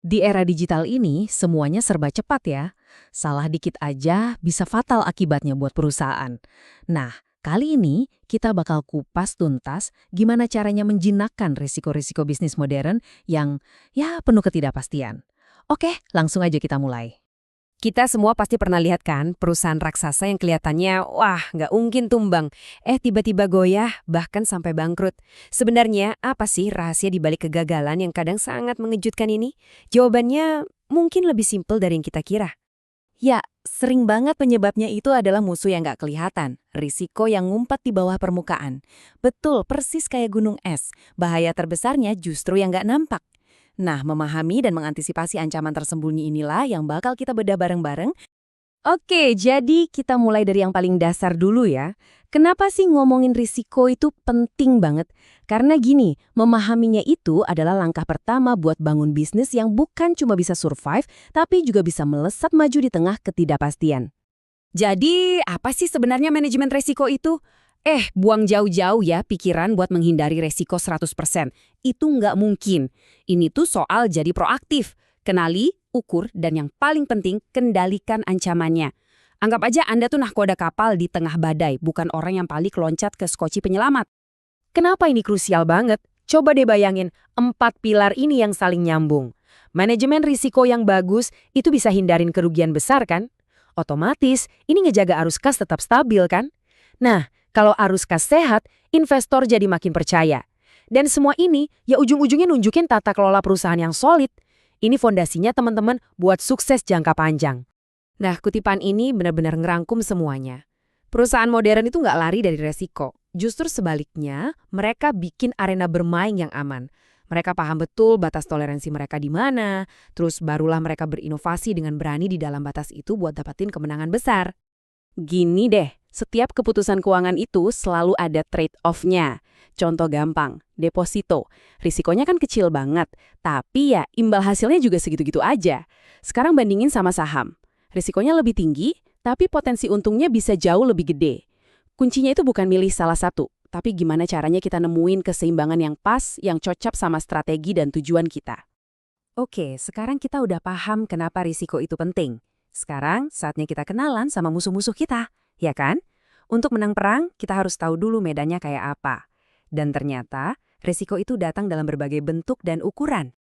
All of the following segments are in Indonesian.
Di era digital ini, semuanya serba cepat ya. Salah dikit aja bisa fatal akibatnya buat perusahaan. Nah, kali ini kita bakal kupas tuntas gimana caranya menjinakkan risiko-risiko bisnis modern yang ya penuh ketidakpastian. Oke, langsung aja kita mulai. Kita semua pasti pernah lihat kan perusahaan raksasa yang kelihatannya, wah nggak mungkin tumbang. Tiba-tiba goyah, bahkan sampai bangkrut. Sebenarnya apa sih rahasia di balik kegagalan yang kadang sangat mengejutkan ini? Jawabannya mungkin lebih simpel dari yang kita kira. Ya, sering banget penyebabnya itu adalah musuh yang nggak kelihatan, risiko yang ngumpet di bawah permukaan. Betul, persis kayak gunung es. Bahaya terbesarnya justru yang nggak nampak. Nah, memahami dan mengantisipasi ancaman tersembunyi inilah yang bakal kita bedah bareng-bareng. Oke, jadi kita mulai dari yang paling dasar dulu ya. Kenapa sih ngomongin risiko itu penting banget? Karena gini, memahaminya itu adalah langkah pertama buat bangun bisnis yang bukan cuma bisa survive, tapi juga bisa melesat maju di tengah ketidakpastian. Jadi, apa sih sebenarnya manajemen risiko itu? Buang jauh-jauh ya pikiran buat menghindari resiko 100%. Itu nggak mungkin. Ini tuh soal jadi proaktif. Kenali, ukur, dan yang paling penting, kendalikan ancamannya. Anggap aja Anda tuh nahkoda kapal di tengah badai, bukan orang yang paling loncat ke skoci penyelamat. Kenapa ini krusial banget? Coba deh bayangin, 4 pilar ini yang saling nyambung. Manajemen risiko yang bagus itu bisa hindarin kerugian besar kan? Otomatis, ini ngejaga arus kas tetap stabil kan? Nah, kalau arus kas sehat, investor jadi makin percaya. Dan semua ini ya ujung-ujungnya nunjukin tata kelola perusahaan yang solid. Ini fondasinya teman-teman buat sukses jangka panjang. Nah, kutipan ini benar-benar ngerangkum semuanya. Perusahaan modern itu nggak lari dari resiko. Justru sebaliknya, mereka bikin arena bermain yang aman. Mereka paham betul batas toleransi mereka di mana, terus barulah mereka berinovasi dengan berani di dalam batas itu buat dapetin kemenangan besar. Gini deh, setiap keputusan keuangan itu selalu ada trade-off-nya. Contoh gampang, deposito. Risikonya kan kecil banget, tapi ya imbal hasilnya juga segitu-gitu aja. Sekarang bandingin sama saham. Risikonya lebih tinggi, tapi potensi untungnya bisa jauh lebih gede. Kuncinya itu bukan milih salah satu, tapi gimana caranya kita nemuin keseimbangan yang pas, yang cocok sama strategi dan tujuan kita. Oke, sekarang kita udah paham kenapa risiko itu penting. Sekarang saatnya kita kenalan sama musuh-musuh kita, ya kan? Untuk menang perang, kita harus tahu dulu medannya kayak apa. Dan ternyata, risiko itu datang dalam berbagai bentuk dan ukuran.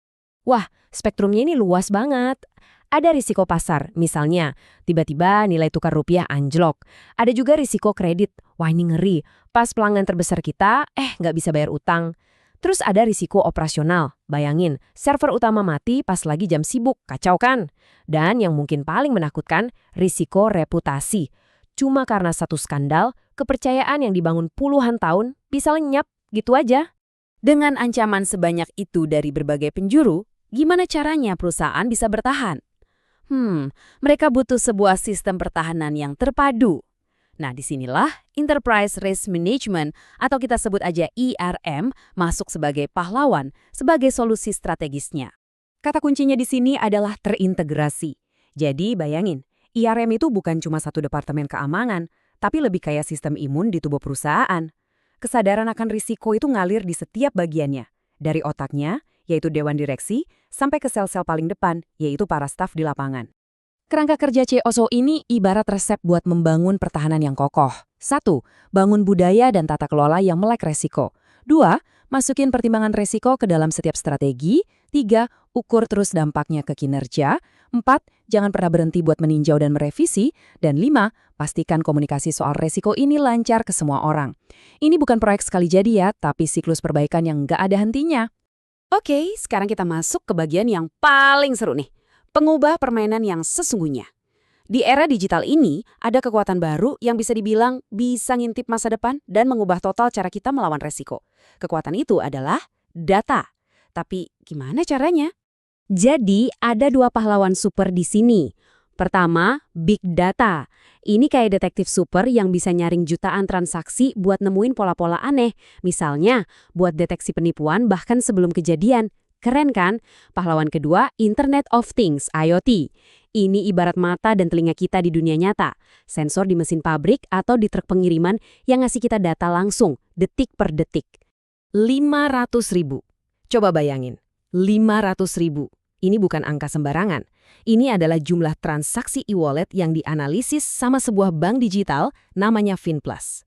Wah, spektrumnya ini luas banget. Ada risiko pasar, misalnya tiba-tiba nilai tukar rupiah anjlok. Ada juga risiko kredit, wah ini ngeri. Pas pelanggan terbesar kita, nggak bisa bayar utang. Terus ada risiko operasional, bayangin, server utama mati pas lagi jam sibuk, kacau kan? Dan yang mungkin paling menakutkan, risiko reputasi. Cuma karena satu skandal, kepercayaan yang dibangun puluhan tahun bisa lenyap gitu aja. Dengan ancaman sebanyak itu dari berbagai penjuru, gimana caranya perusahaan bisa bertahan? Mereka butuh sebuah sistem pertahanan yang terpadu. Nah, disinilah Enterprise Risk Management atau kita sebut aja IRM masuk sebagai pahlawan, sebagai solusi strategisnya. Kata kuncinya di sini adalah terintegrasi. Jadi bayangin, IRM itu bukan cuma satu departemen keamanan, tapi lebih kayak sistem imun di tubuh perusahaan. Kesadaran akan risiko itu ngalir di setiap bagiannya. Dari otaknya, yaitu dewan direksi, sampai ke sel-sel paling depan, yaitu para staf di lapangan. Kerangka kerja COSO ini ibarat resep buat membangun pertahanan yang kokoh. 1. Bangun budaya dan tata kelola yang melek resiko. 2. Masukin pertimbangan resiko ke dalam setiap strategi. 3. Ukur terus dampaknya ke kinerja. 4. Jangan pernah berhenti buat meninjau dan merevisi. Dan 5. Pastikan komunikasi soal resiko ini lancar ke semua orang. Ini bukan proyek sekali jadi ya, tapi siklus perbaikan yang nggak ada hentinya. Oke, sekarang kita masuk ke bagian yang paling seru nih. Pengubah permainan yang sesungguhnya. Di era digital ini, ada kekuatan baru yang bisa dibilang bisa ngintip masa depan dan mengubah total cara kita melawan resiko. Kekuatan itu adalah data. Tapi gimana caranya? Jadi, ada 2 pahlawan super di sini. Pertama, Big Data. Ini kayak detektif super yang bisa nyaring jutaan transaksi buat nemuin pola-pola aneh. Misalnya, buat deteksi penipuan bahkan sebelum kejadian. Keren kan? Pahlawan kedua, Internet of Things, IoT. Ini ibarat mata dan telinga kita di dunia nyata. Sensor di mesin pabrik atau di truk pengiriman yang ngasih kita data langsung, detik per detik. 500.000. Coba bayangin, 500.000. ini bukan angka sembarangan. Ini adalah jumlah transaksi e-wallet yang dianalisis sama sebuah bank digital namanya Finplus.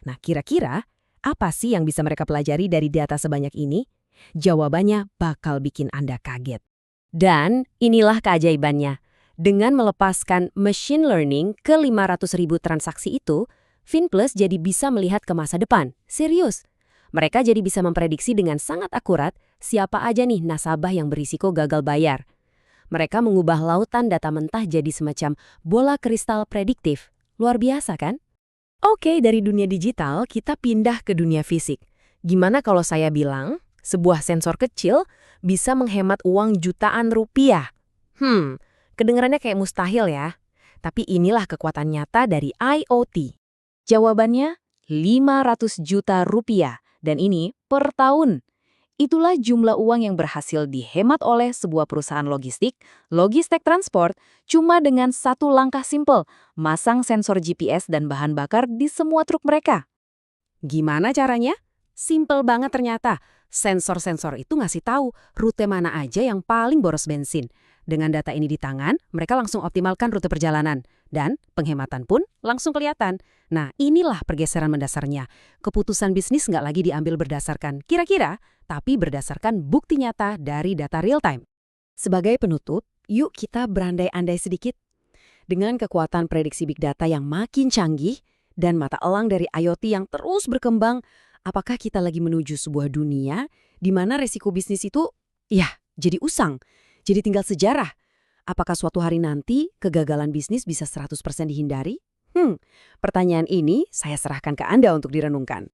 Nah, kira-kira apa sih yang bisa mereka pelajari dari data sebanyak ini? Jawabannya bakal bikin Anda kaget. Dan inilah keajaibannya. Dengan melepaskan machine learning ke 500.000 transaksi itu, Finplus jadi bisa melihat ke masa depan. Serius. Mereka jadi bisa memprediksi dengan sangat akurat siapa aja nih nasabah yang berisiko gagal bayar. Mereka mengubah lautan data mentah jadi semacam bola kristal prediktif. Luar biasa kan? Oke, dari dunia digital kita pindah ke dunia fisik. Gimana kalau saya bilang, sebuah sensor kecil bisa menghemat uang jutaan rupiah? Kedengarannya kayak mustahil ya. Tapi inilah kekuatan nyata dari IoT. Jawabannya 500 juta rupiah. Dan ini per tahun. Itulah jumlah uang yang berhasil dihemat oleh sebuah perusahaan logistik, Logistek Transport, cuma dengan satu langkah simpel, masang sensor GPS dan bahan bakar di semua truk mereka. Gimana caranya? Simpel banget ternyata. Sensor-sensor itu ngasih tahu rute mana aja yang paling boros bensin. Dengan data ini di tangan, mereka langsung optimalkan rute perjalanan. Dan penghematan pun langsung kelihatan. Nah, inilah pergeseran mendasarnya. Keputusan bisnis nggak lagi diambil berdasarkan kira-kira, tapi berdasarkan bukti nyata dari data real time. Sebagai penutup, yuk kita berandai-andai sedikit. Dengan kekuatan prediksi big data yang makin canggih dan mata elang dari IoT yang terus berkembang, apakah kita lagi menuju sebuah dunia di mana resiko bisnis itu, jadi usang, jadi tinggal sejarah? Apakah suatu hari nanti kegagalan bisnis bisa 100% dihindari? Pertanyaan ini saya serahkan ke Anda untuk direnungkan.